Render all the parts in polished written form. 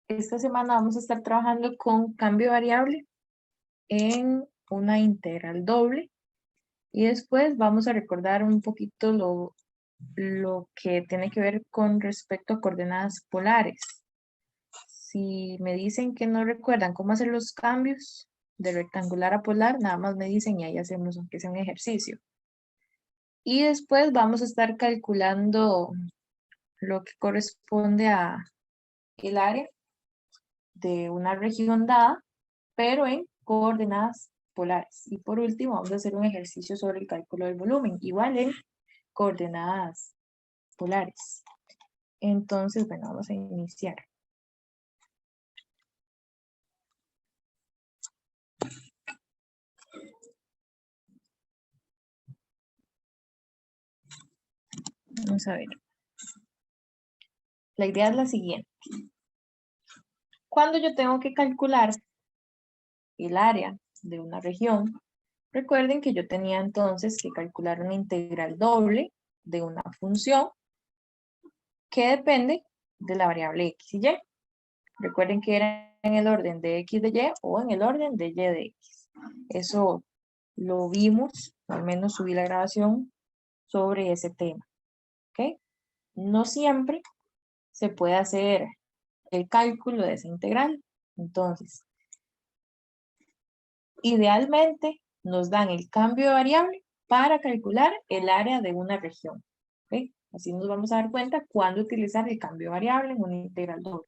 esta semana vamos a estar trabajando con cambio variable en una integral doble. Y después vamos a recordar un poquito lo que tiene que ver con respecto a coordenadas polares. Si me dicen que no recuerdan cómo hacer los cambios de rectangular a polar, nada más me dicen y ahí hacemos aunque sea un ejercicio. Y después vamos a estar calculando lo que corresponde a el área de una región dada, pero en coordenadas polares. Y por último vamos a hacer un ejercicio sobre el cálculo del volumen, igual en coordenadas polares. Entonces, bueno, vamos a iniciar. Vamos a ver. La idea es la siguiente. Cuando yo tengo que calcular el área de una región, recuerden que yo tenía entonces que calcular una integral doble de una función que depende de la variable x y y. Recuerden que era en el orden de x de y o en el orden de y de x. Eso lo vimos, al menos subí la grabación sobre ese tema. ¿Ok? No siempre se puede hacer el cálculo de esa integral. Entonces, idealmente nos dan el cambio de variable para calcular el área de una región. ¿Ok? Así nos vamos a dar cuenta cuándo utilizar el cambio de variable en una integral doble.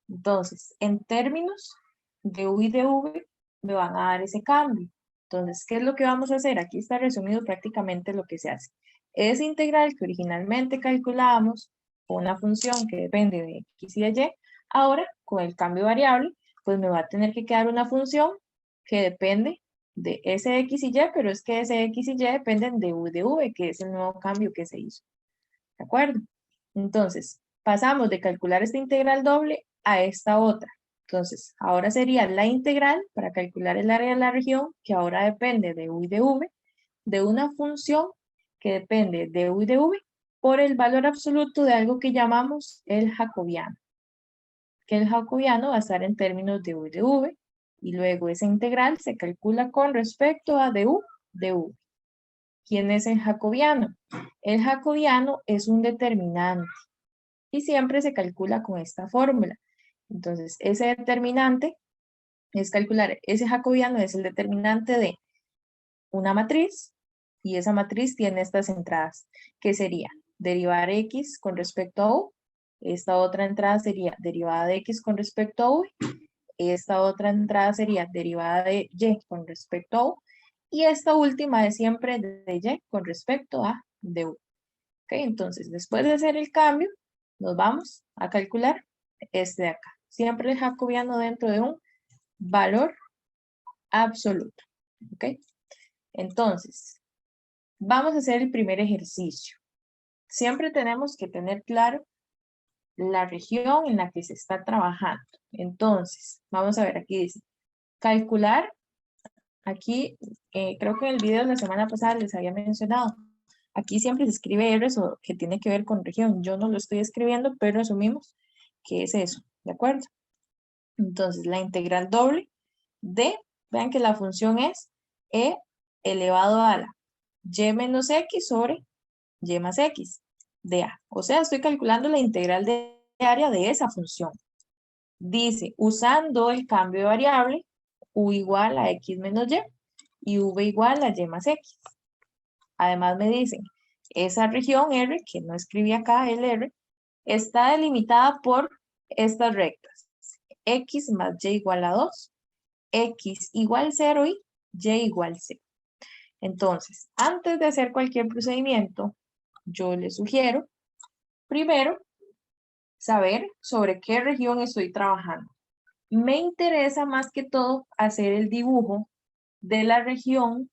Entonces, en términos de u y de v, me van a dar ese cambio. Entonces, ¿qué es lo que vamos a hacer? Aquí está resumido prácticamente lo que se hace. Esa integral que originalmente calculábamos con una función que depende de x y de y, ahora con el cambio variable, pues me va a tener que quedar una función que depende de ese x y y, pero es que ese x y y dependen de u y de v, que es el nuevo cambio que se hizo. ¿De acuerdo? Entonces, pasamos de calcular esta integral doble a esta otra. Entonces, ahora sería la integral para calcular el área de la región, que ahora depende de u y de v, de una función que depende de u y de v, por el valor absoluto de algo que llamamos el jacobiano. Que el jacobiano va a estar en términos de u y de v, y luego esa integral se calcula con respecto a du de v. ¿Quién es el jacobiano? El jacobiano es un determinante y siempre se calcula con esta fórmula. Entonces, ese determinante es calcular, ese jacobiano es el determinante de una matriz y esa matriz tiene estas entradas, que sería derivar x con respecto a u, esta otra entrada sería derivada de x con respecto a u, esta otra entrada sería derivada de y con respecto a u, y esta última es siempre de y con respecto a du. ¿Okay? Entonces, después de hacer el cambio, nos vamos a calcular este de acá. Siempre el jacobiano dentro de un valor absoluto. ¿Ok? Entonces, vamos a hacer el primer ejercicio. Siempre tenemos que tener claro la región en la que se está trabajando. Entonces, vamos a ver, aquí dice, calcular, aquí creo que en el video de la semana pasada les había mencionado, aquí siempre se escribe R o que tiene que ver con región. Yo no lo estoy escribiendo, pero asumimos que es eso, ¿de acuerdo? Entonces, la integral doble de, vean que la función es e elevado a la y menos x sobre y más x de a. O sea, estoy calculando la integral de área de esa función. Dice, usando el cambio de variable, u igual a x menos y v igual a y más x. Además me dicen, esa región R, que no escribí acá el R, está delimitada por estas rectas. X más y igual a 2, X igual 0 y Y igual 0. Entonces, antes de hacer cualquier procedimiento, yo les sugiero, primero, saber sobre qué región estoy trabajando. Me interesa más que todo hacer el dibujo de la región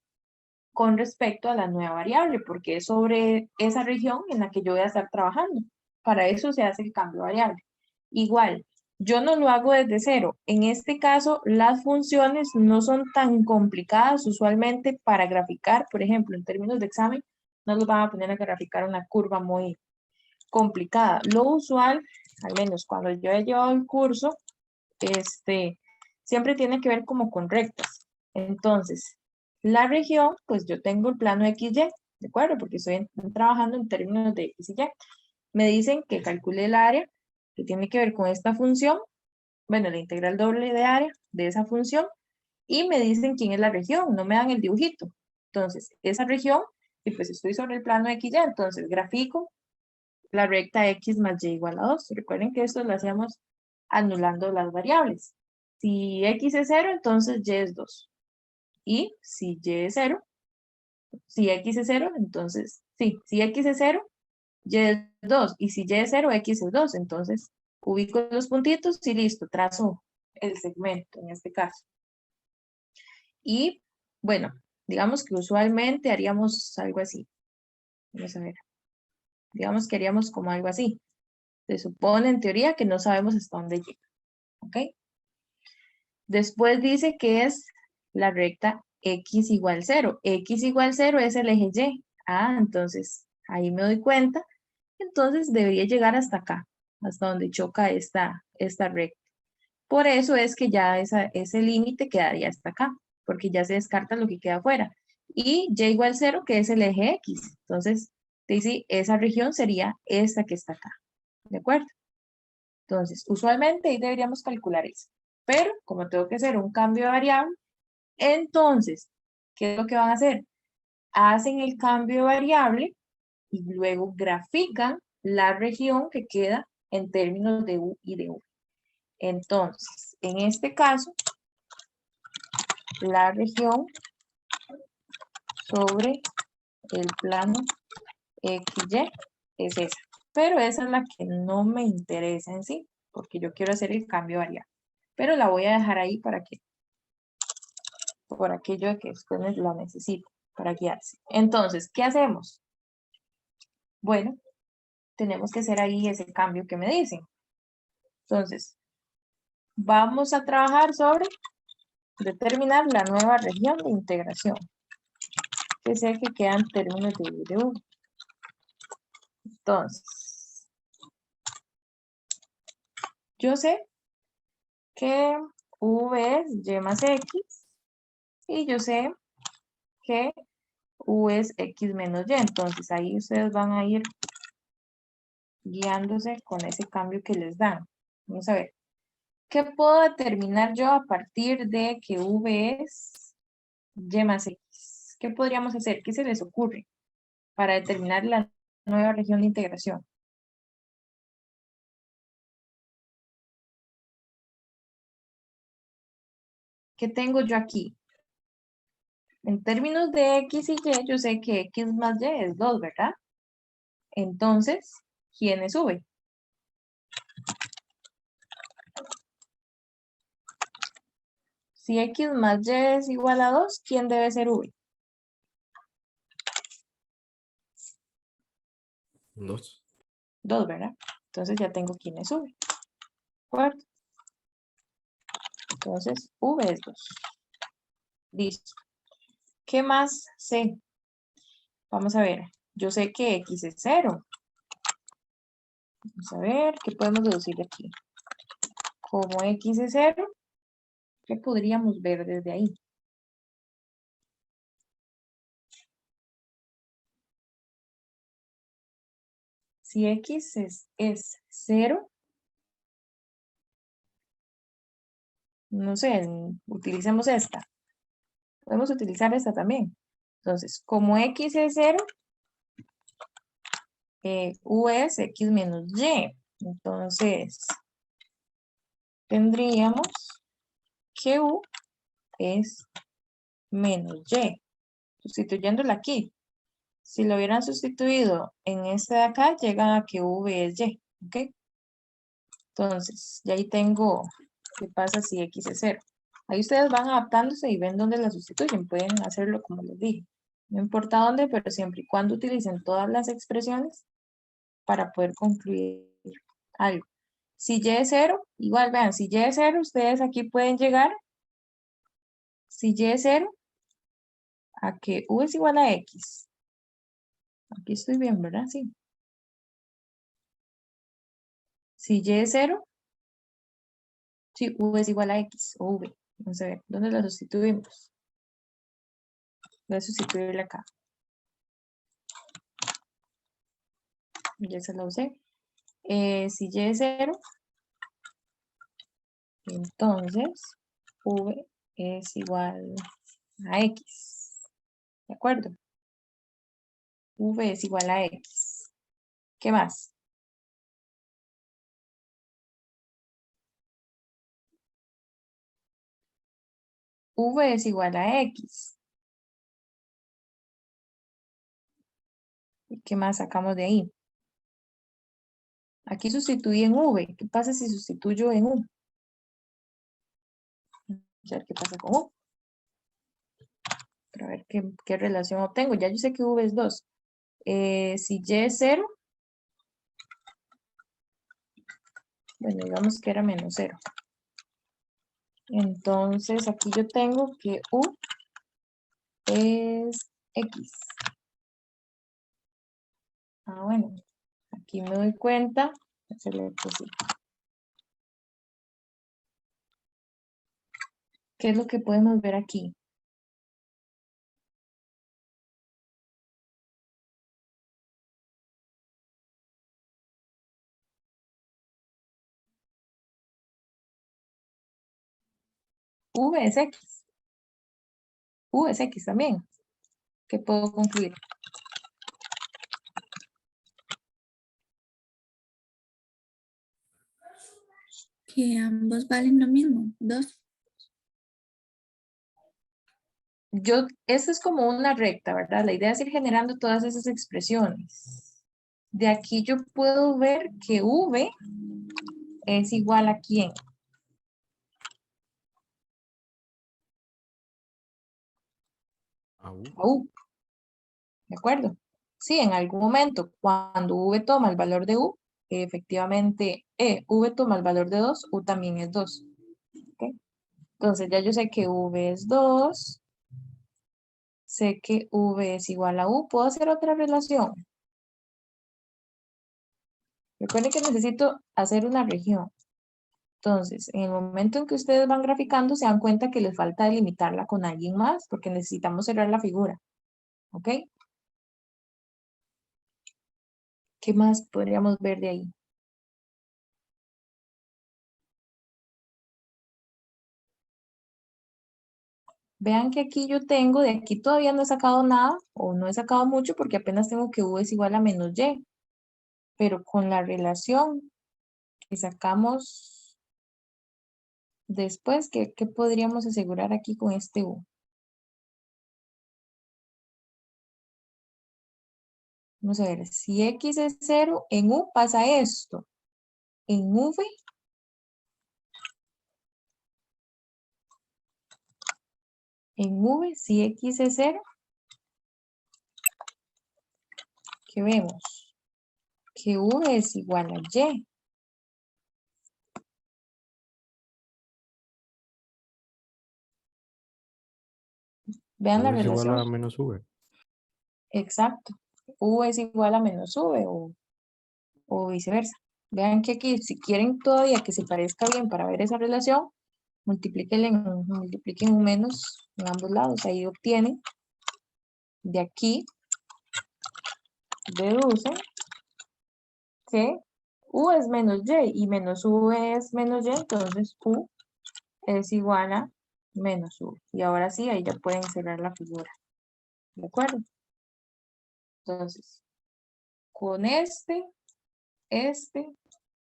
con respecto a la nueva variable, porque es sobre esa región en la que yo voy a estar trabajando. Para eso se hace el cambio de variable. Igual, yo no lo hago desde cero. En este caso, las funciones no son tan complicadas usualmente para graficar. Por ejemplo, en términos de examen, no los van a poner a graficar una curva muy complicada. Lo usual al menos cuando yo he llevado el curso, siempre tiene que ver como con rectas. Entonces, la región, pues yo tengo el plano XY, ¿de acuerdo? Porque estoy trabajando en términos de X y Y. Me dicen que calcule el área que tiene que ver con esta función, bueno, la integral doble de área de esa función, y me dicen quién es la región, no me dan el dibujito. Entonces, esa región, y pues estoy sobre el plano XY, entonces grafico la recta X más Y igual a 2. Recuerden que esto lo hacíamos anulando las variables. Si X es 0, entonces Y es 2. Y si Y es 0, si X es 0, entonces, sí, si X es 0, Y es 2. Y si Y es 0, X es 2. Entonces, ubico los puntitos y listo, trazo el segmento en este caso. Y, bueno, digamos que usualmente haríamos algo así. Vamos a ver. Digamos que haríamos como algo así. Se supone en teoría que no sabemos hasta dónde llega. ¿Ok? Después dice que es la recta X igual 0. X igual 0 es el eje Y. Ah, entonces ahí me doy cuenta. Entonces debería llegar hasta acá, hasta donde choca esta recta. Por eso es que ya ese límite quedaría hasta acá, porque ya se descarta lo que queda afuera. Y Y igual 0, que es el eje X. Entonces, dice, esa región sería esta que está acá. ¿De acuerdo? Entonces, usualmente ahí deberíamos calcular eso. Pero, como tengo que hacer un cambio de variable, entonces, ¿qué es lo que van a hacer? Hacen el cambio de variable y luego grafican la región que queda en términos de U y de V. Entonces, en este caso, la región sobre el plano XY es esa. Pero esa es la que no me interesa en sí, porque yo quiero hacer el cambio de variable. Pero la voy a dejar ahí para que, por aquello de que ustedes la necesiten para guiarse. Entonces, ¿qué hacemos? Bueno, tenemos que hacer ahí ese cambio que me dicen. Entonces, vamos a trabajar sobre determinar la nueva región de integración, que sé que quedan términos de U. Entonces, yo sé que V es Y más X y yo sé que U es X menos Y. Entonces, ahí ustedes van a ir guiándose con ese cambio que les dan. Vamos a ver. ¿Qué puedo determinar yo a partir de que V es Y más X? ¿Qué podríamos hacer? ¿Qué se les ocurre para determinar la nueva región de integración? ¿Qué tengo yo aquí? En términos de X y Y, yo sé que X más Y es 2, ¿verdad? Entonces, ¿quién es V? Si X más Y es igual a 2, ¿quién debe ser V? 2. 2, ¿verdad? Entonces ya tengo quién es V. ¿De acuerdo? Entonces, V es 2. Listo. ¿Qué más sé? Vamos a ver. Yo sé que X es 0. Vamos a ver, ¿qué podemos deducir de aquí? Como X es 0, ¿qué podríamos ver desde ahí? Si X es 0, no sé, utilicemos esta. Podemos utilizar esta también. Entonces, como X es 0, U es X menos Y. Entonces, tendríamos que U es menos Y. Sustituyéndola aquí. Si lo hubieran sustituido en este de acá, llega a que V es Y. ¿Ok? Entonces, ya ahí tengo qué pasa si X es 0. Ahí ustedes van adaptándose y ven dónde la sustituyen. Pueden hacerlo como les dije. No importa dónde, pero siempre y cuando utilicen todas las expresiones para poder concluir algo. Si Y es 0, igual vean, si Y es 0, ustedes aquí pueden llegar, si Y es 0, a que U es igual a X. Aquí estoy bien, ¿verdad? Sí. Si y es 0, sí, v es igual a x o v. Vamos a ver, ¿dónde la sustituimos? Voy a sustituirla acá. Ya se la usé. Si y es 0, entonces v es igual a x. ¿De acuerdo? V es igual a x. ¿Qué más? V es igual a x. ¿Y qué más sacamos de ahí? Aquí sustituí en v. ¿Qué pasa si sustituyo en u? Vamos a ver qué pasa con u. Para ver qué relación obtengo. Ya yo sé que v es 2. Si y es 0, bueno, digamos que era menos 0. Entonces aquí yo tengo que u es x. Ah, bueno, aquí me doy cuenta. Hacerle así. ¿Qué es lo que podemos ver aquí? V es x. U es x también. ¿Qué puedo concluir? Que ambos valen lo mismo, 2. Esta es como una recta, ¿verdad? La idea es ir generando todas esas expresiones. De aquí yo puedo ver que v es igual a ¿quién? A U. A u. ¿De acuerdo? Sí, en algún momento, cuando v toma el valor de u, efectivamente, v toma el valor de 2, u también es 2. ¿Ok? Entonces ya yo sé que v es 2, sé que v es igual a u. ¿Puedo hacer otra relación? Recuerden que necesito hacer una región. Entonces, en el momento en que ustedes van graficando, se dan cuenta que les falta delimitarla con alguien más, porque necesitamos cerrar la figura. ¿Ok? ¿Qué más podríamos ver de ahí? Vean que aquí yo tengo, de aquí todavía no he sacado nada, o no he sacado mucho, porque apenas tengo que u es igual a menos y. Pero con la relación que sacamos después, ¿qué podríamos asegurar aquí con este u? Vamos a ver, si x es 0, en u pasa esto. En v, si x es 0, ¿qué vemos? Que v es igual a y. Vean la U es igual relación. a menos V. Exacto. U es igual a menos v o viceversa. Vean que aquí, si quieren todavía que se parezca bien para ver esa relación, multipliquen un menos en ambos lados. Ahí obtienen. De aquí, deducen que u es menos y menos v es menos y, entonces u es igual a menos v. Y ahora sí, ahí ya pueden cerrar la figura. ¿De acuerdo? Entonces, con este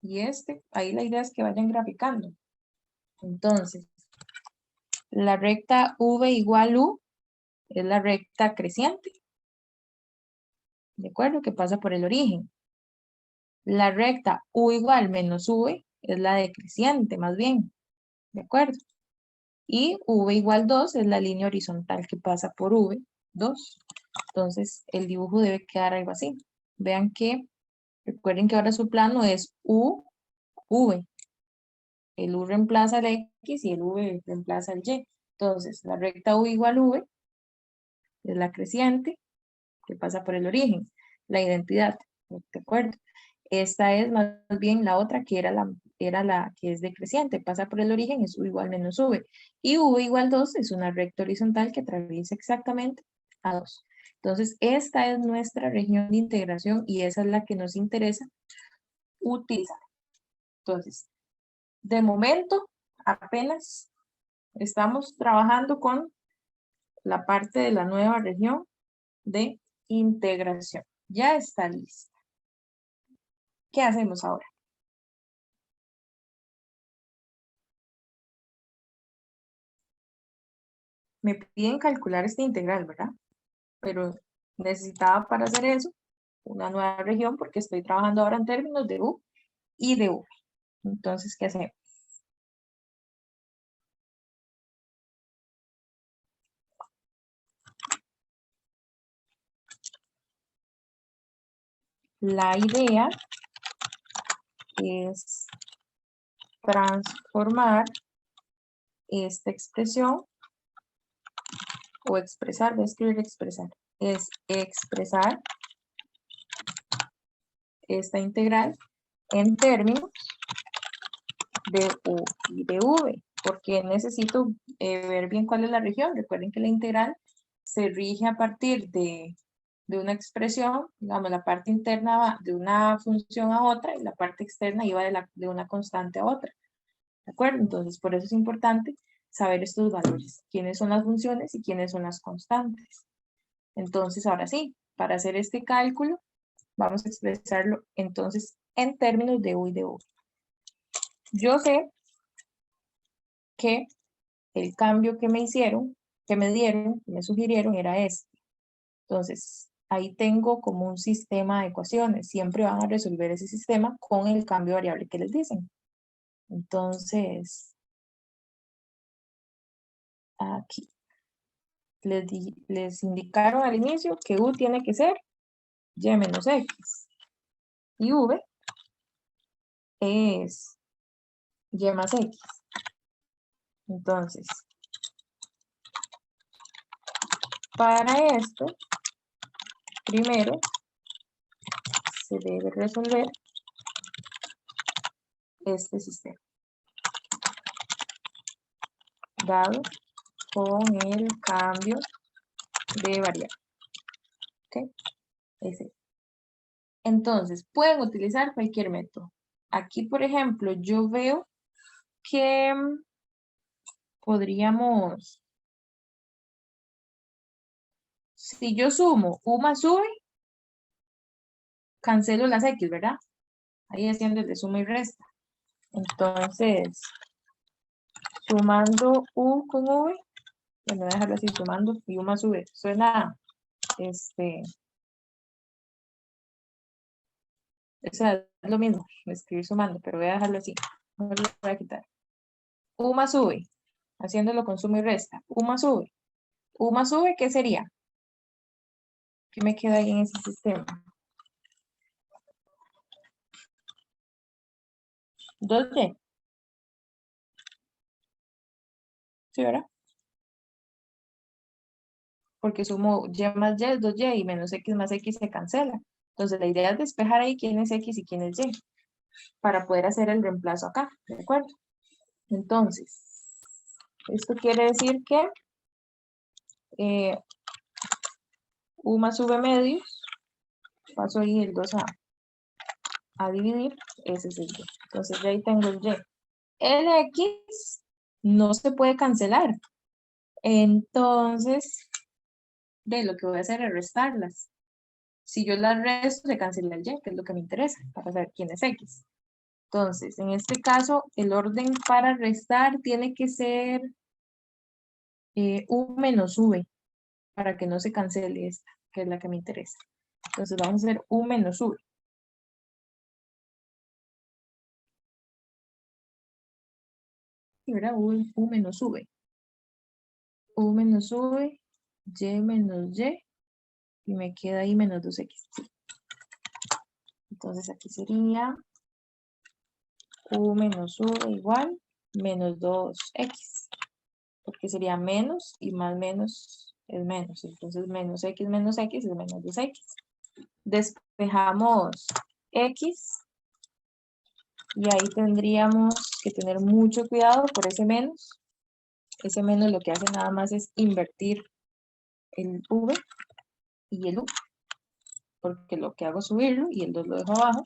y este, ahí la idea es que vayan graficando. Entonces, la recta v igual u es la recta creciente, ¿de acuerdo? Que pasa por el origen. La recta u igual menos v es la decreciente, más bien, ¿de acuerdo? Y v igual 2 es la línea horizontal que pasa por v, 2. Entonces, el dibujo debe quedar algo así. Vean que, recuerden que ahora su plano es u, v. El u reemplaza el x y el v reemplaza el y. Entonces, la recta u igual v es la creciente que pasa por el origen, la identidad, ¿de acuerdo? Esta es más bien la otra que era la que es decreciente, pasa por el origen, es u igual menos v. Y v igual 2 es una recta horizontal que atraviesa exactamente a 2. Entonces, esta es nuestra región de integración y esa es la que nos interesa utilizar. Entonces, de momento, apenas estamos trabajando con la parte de la nueva región de integración. Ya está lista. ¿Qué hacemos ahora? Me piden calcular esta integral, ¿verdad? Pero necesitaba para hacer eso una nueva región porque estoy trabajando ahora en términos de u y de v. Entonces, ¿qué hacemos? La idea es transformar esta expresión o expresar, voy a escribir expresar, es expresar esta integral en términos de u y de v, porque necesito ver bien cuál es la región. Recuerden que la integral se rige a partir de una expresión, digamos, la parte interna va de una función a otra y la parte externa iba de una constante a otra. ¿De acuerdo? Entonces, por eso es importante saber estos valores, quiénes son las funciones y quiénes son las constantes. Entonces, ahora sí, para hacer este cálculo, vamos a expresarlo entonces en términos de u y de v. Yo sé que el cambio que me hicieron, que me dieron, que me sugirieron era este. Entonces, ahí tengo como un sistema de ecuaciones. Siempre van a resolver ese sistema con el cambio variable que les dicen. Entonces, aquí. Les indicaron al inicio que u tiene que ser y menos x. Y v es y más x. Entonces, para esto, primero se debe resolver este sistema, dado con el cambio de variable. ¿Ok? Ese. Entonces, pueden utilizar cualquier método. Aquí, por ejemplo, yo veo que podríamos, si yo sumo u más v, cancelo las x, ¿verdad? Ahí haciendo el de suma y resta. Entonces, sumando u con v, bueno, voy a dejarlo así, sumando y u más v. Suena, o sea, es lo mismo, escribir sumando, pero voy a dejarlo así. No lo voy a quitar. U más v, haciéndolo con suma y resta. U más v. U más v, ¿qué sería? ¿Qué me queda ahí en ese sistema? 2y. ¿Sí, verdad? Porque sumo y más y es 2y y menos x más x se cancela. Entonces la idea es despejar ahí quién es x y quién es y para poder hacer el reemplazo acá, ¿de acuerdo? Entonces, esto quiere decir que u más v medios, paso ahí el 2 a dividir, ese es el y. Entonces ya ahí tengo el y. El x no se puede cancelar. Entonces, de lo que voy a hacer es restarlas. Si yo las resto, se cancela el y, que es lo que me interesa, para saber quién es x. Entonces, en este caso, el orden para restar tiene que ser u menos v, para que no se cancele esta, que es la que me interesa. Entonces, vamos a hacer u menos v. Y ahora u menos v. U menos v, y menos y, y me queda ahí menos 2x. Entonces, aquí sería u menos v igual menos 2x. Porque sería menos y más menos es menos. Entonces menos x es menos 2x. Despejamos X. Y ahí tendríamos que tener mucho cuidado por ese menos. Ese menos lo que hace nada más es invertir el V y el U. Porque lo que hago es subirlo y el 2 lo dejo abajo.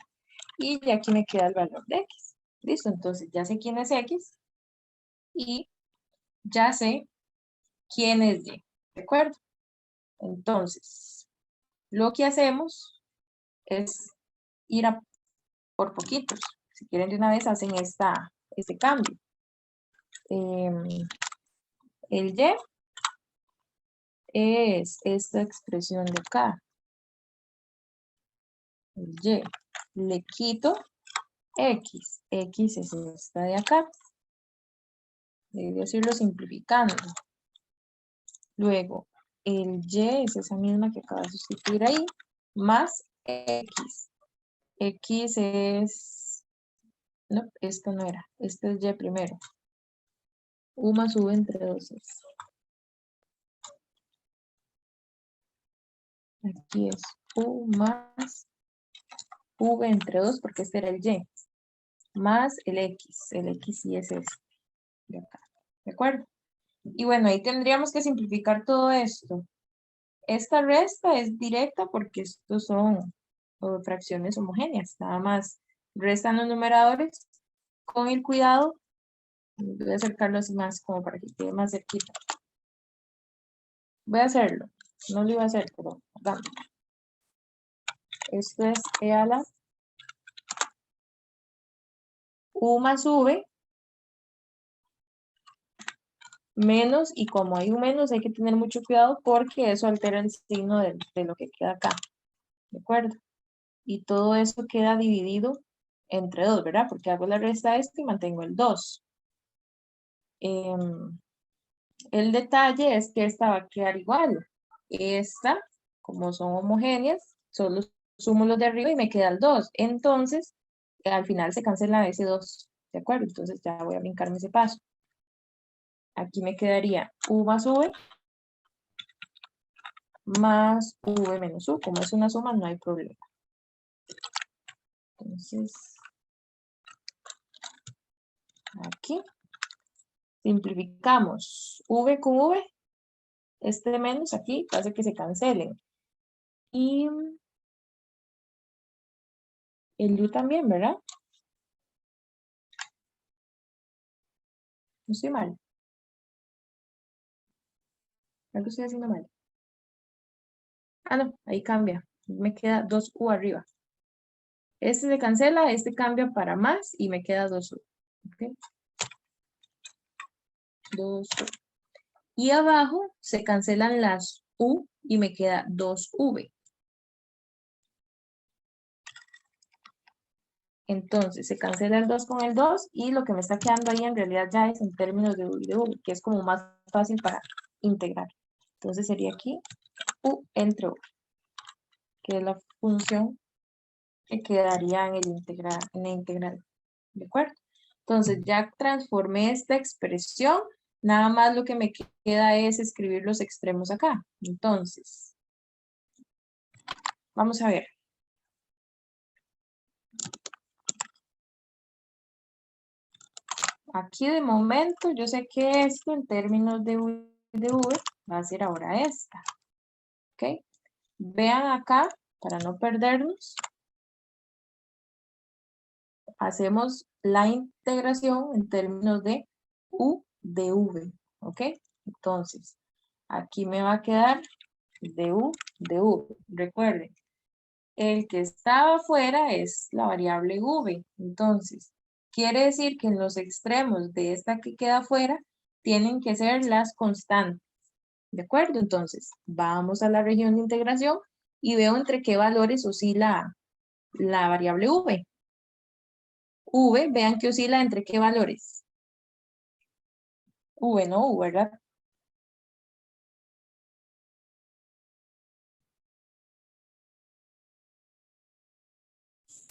Y ya aquí me queda el valor de X. Listo, entonces ya sé quién es X. Y ya sé quién es Y. ¿De acuerdo? Entonces, lo que hacemos es ir a por poquitos. Si quieren de una vez hacen este cambio. El Y es esta expresión de acá. El Y. Le quito X. X es esta de acá. Debo irlo simplificando. Luego, el Y es esa misma que acaba de sustituir ahí, más X. X es... No, esto no era. Este es Y primero. U más V entre 2 es. Aquí es U más V entre 2 porque este era el Y. Más el X. El X sí es este. De acá. ¿De acuerdo? Y bueno, ahí tendríamos que simplificar todo esto. Esta resta es directa porque estos son fracciones homogéneas. Nada más restan los numeradores con el cuidado. Voy a acercarlo así más como para que quede más cerquita. Voy a hacerlo. No lo iba a hacer, pero vamos. Esto es E a la U más V menos, y como hay un menos hay que tener mucho cuidado porque eso altera el signo de lo que queda acá. ¿De acuerdo? Y todo eso queda dividido entre 2, ¿verdad? Porque hago la resta de esto y mantengo el 2. El detalle es que esta va a quedar igual. Esta, como son homogéneas, solo sumo los de arriba y me queda el 2. Entonces, al final se cancela ese 2. ¿De acuerdo? Entonces ya voy a brincarme ese paso. Aquí me quedaría U más V más V menos U. Como es una suma, no hay problema. Entonces, aquí simplificamos V con V. Este menos aquí hace que se cancelen. Y el U también, ¿verdad? No estoy mal. Algo estoy haciendo mal. Ah, no, ahí cambia. Me queda 2U arriba. Este se cancela, este cambia para más y me queda 2U. ¿Okay? 2U. Y abajo se cancelan las U y me queda 2V. Entonces se cancela el 2 con el 2 y lo que me está quedando ahí en realidad ya es en términos de U y de V, que es como más fácil para integrar. Entonces sería aquí U entre U, que es la función que quedaría en la integral. ¿De acuerdo? Entonces ya transformé esta expresión, nada más lo que me queda es escribir los extremos acá. Entonces, vamos a ver. Aquí de momento yo sé que esto en términos de U y de V va a ser ahora esta. ¿Ok? Vean acá, para no perdernos, hacemos la integración en términos de U de V. ¿Ok? Entonces, aquí me va a quedar de U de V. Recuerden, el que estaba afuera es la variable V. Entonces, quiere decir que en los extremos de esta que queda afuera tienen que ser las constantes. ¿De acuerdo? Entonces, vamos a la región de integración y veo entre qué valores oscila la variable V. V, vean que oscila entre qué valores. V, no U, ¿verdad?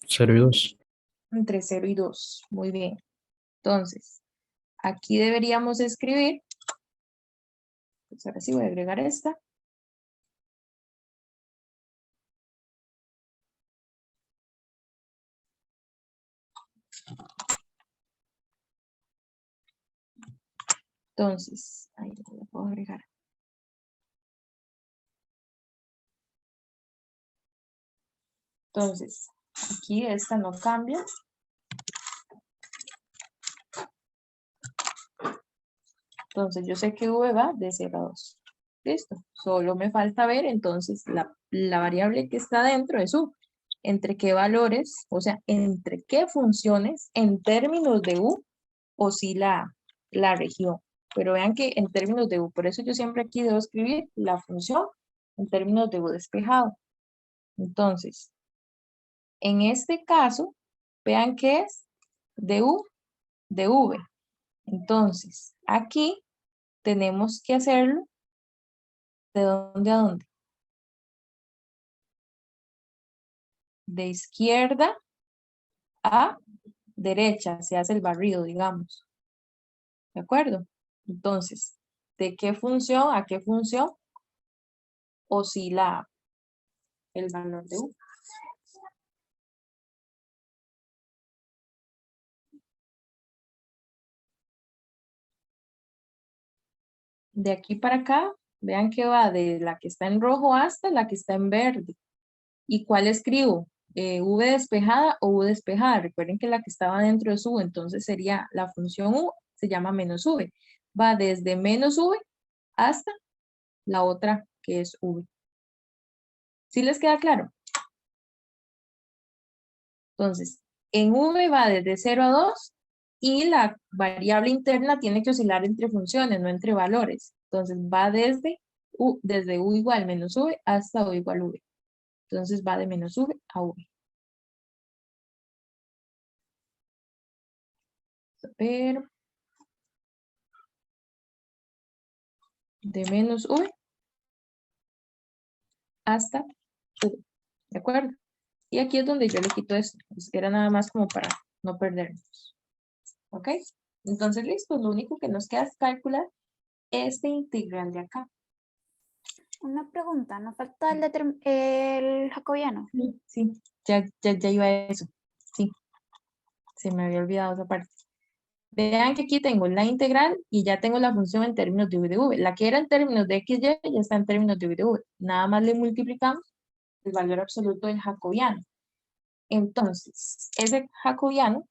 0 y 2. Entre 0 y 2. Muy bien. Entonces, aquí deberíamos escribir, pues ahora sí voy a agregar esta. Entonces, ahí lo puedo agregar. Entonces, aquí esta no cambia. Entonces, yo sé que V va de 0 a 2. Listo. Solo me falta ver entonces la variable que está dentro es U. Entre qué valores, o sea, entre qué funciones en términos de U oscila la región. Pero vean que en términos de U, por eso yo siempre aquí debo escribir la función en términos de U despejado. Entonces, en este caso, vean que es de U de V. Entonces, aquí tenemos que hacerlo ¿de dónde a dónde? De izquierda a derecha, se hace el barrido, digamos. ¿De acuerdo? Entonces, ¿de qué función a qué función oscila el valor de U? De aquí para acá, vean que va de la que está en rojo hasta la que está en verde. ¿Y cuál escribo? ¿V despejada o U despejada? Recuerden que la que estaba dentro es U, entonces sería la función U, se llama menos V. Va desde menos V hasta la otra que es V. ¿Sí les queda claro? Entonces, en V va desde 0 a 2 y la variable interna tiene que oscilar entre funciones, no entre valores. Entonces, va desde U igual menos V hasta U igual V. Entonces, va de menos V a V. A ver. De menos V hasta V. ¿De acuerdo? Y aquí es donde yo le quito esto. Era nada más como para no perdernos. ¿Ok? Entonces, listo. Lo único que nos queda es calcular este integral de acá. Una pregunta, ¿nos falta el jacobiano? Sí, ya iba a eso. Sí, se me había olvidado esa parte. Vean que aquí tengo la integral y ya tengo la función en términos de V de V. La que era en términos de XY ya está en términos de V de V. Nada más le multiplicamos el valor absoluto del jacobiano. Entonces, ese jacobiano,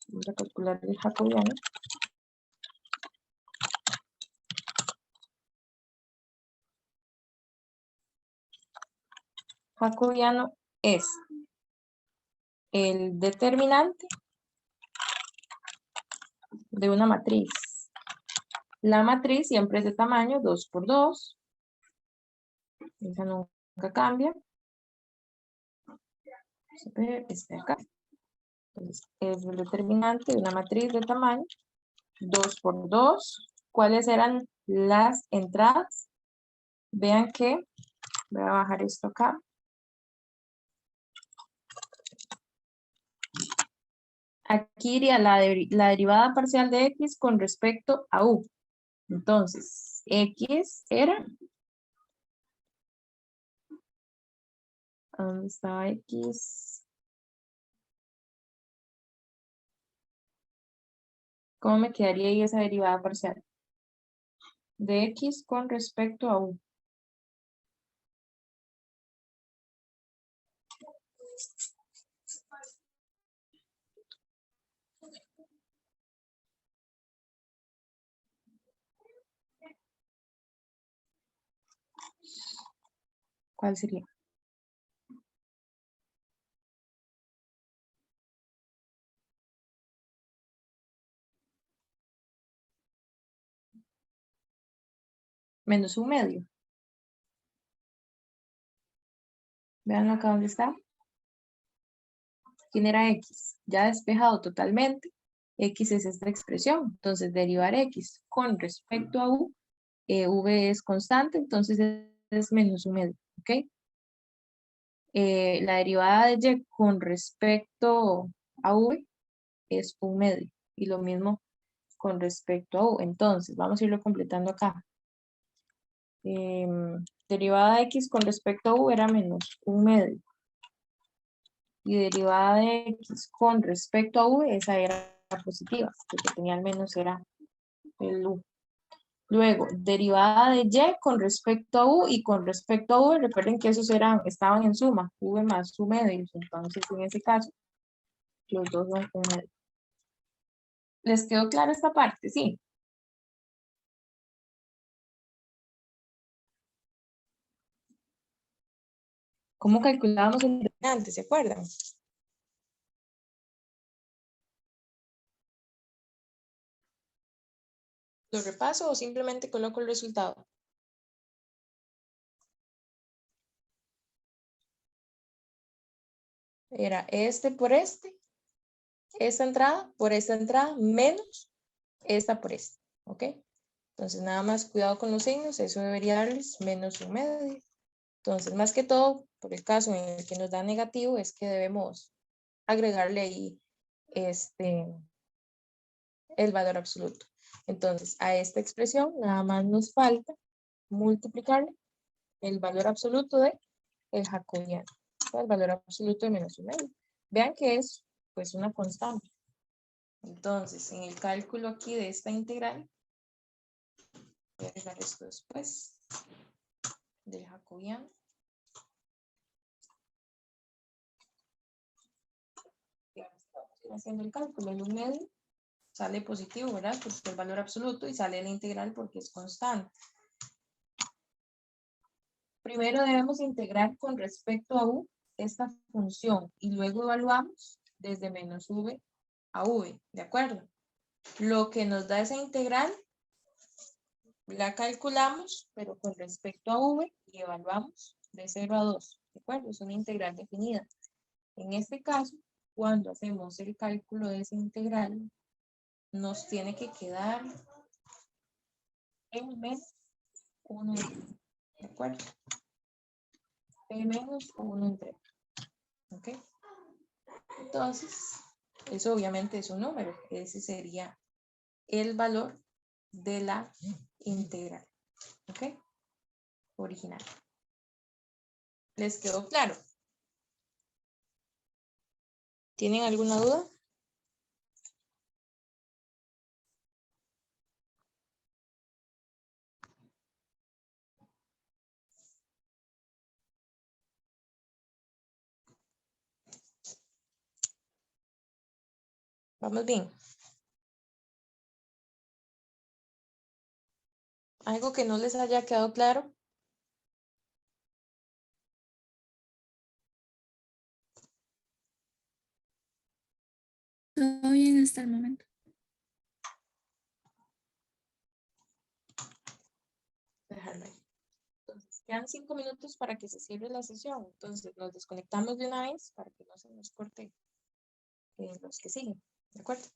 vamos a calcular el jacobiano. Jacobiano es el determinante de una matriz. La matriz siempre es de tamaño 2 por 2. Esa nunca cambia. Vamos a ver, este acá. Entonces, es el determinante de una matriz de tamaño 2 por 2. ¿Cuáles eran las entradas? Vean que, voy a bajar esto acá. Aquí iría la derivada parcial de X con respecto a U. Entonces, X era, ¿dónde está X? ¿Cómo me quedaría ahí esa derivada parcial? De X con respecto a U. ¿Cuál sería? Menos un medio. Vean acá dónde está. ¿Quién era X? Ya despejado totalmente. X es esta expresión. Entonces, derivar X con respecto a U. V es constante, entonces es menos un medio. ¿Ok? La derivada de Y con respecto a V es un medio. Y lo mismo con respecto a U. Entonces, vamos a irlo completando acá. Derivada de X con respecto a U era menos un medio. Y derivada de X con respecto a V, esa era positiva. Lo que tenía al menos era el U. Luego, derivada de Y con respecto a U y con respecto a V, recuerden que esos estaban en suma, V más U medios, entonces en ese caso, los dos son un medio. ¿Les quedó clara esta parte? Sí. ¿Cómo calculábamos el determinante? ¿Se acuerdan? ¿Lo repaso o simplemente coloco el resultado? Era este por esta entrada por esta entrada, menos esta por esta, ¿ok? Entonces, nada más cuidado con los signos, eso debería darles menos un medio. Entonces, más que todo, por el caso en el que nos da negativo, es que debemos agregarle ahí el valor absoluto. Entonces, a esta expresión nada más nos falta multiplicarle el valor absoluto de el jacobiano, el valor absoluto de menos un medio. Vean que es pues una constante. Entonces, en el cálculo aquí de esta integral, voy a agregar esto después del jacobiano. Haciendo el cálculo, el 1 medio sale positivo, ¿verdad? Pues el valor absoluto, y sale la integral porque es constante. Primero debemos integrar con respecto a u esta función y luego evaluamos desde menos v a v, ¿de acuerdo? Lo que nos da esa integral la calculamos, pero con respecto a v y evaluamos de 0 a 2, ¿de acuerdo? Es una integral definida. En este caso, cuando hacemos el cálculo de esa integral, nos tiene que quedar en menos 1 ¿de acuerdo? P menos 1 entre ¿ok? Entonces, eso obviamente es un número. Ese sería el valor de la integral, ¿ok? Original. ¿Les quedó claro? ¿Tienen alguna duda? Vamos bien. ¿Algo que no les haya quedado claro? Todo bien hasta el momento. Dejarlo ahí. Entonces, quedan 5 minutos para que se cierre la sesión. Entonces, nos desconectamos de una vez para que no se nos corte los que siguen. ¿De acuerdo?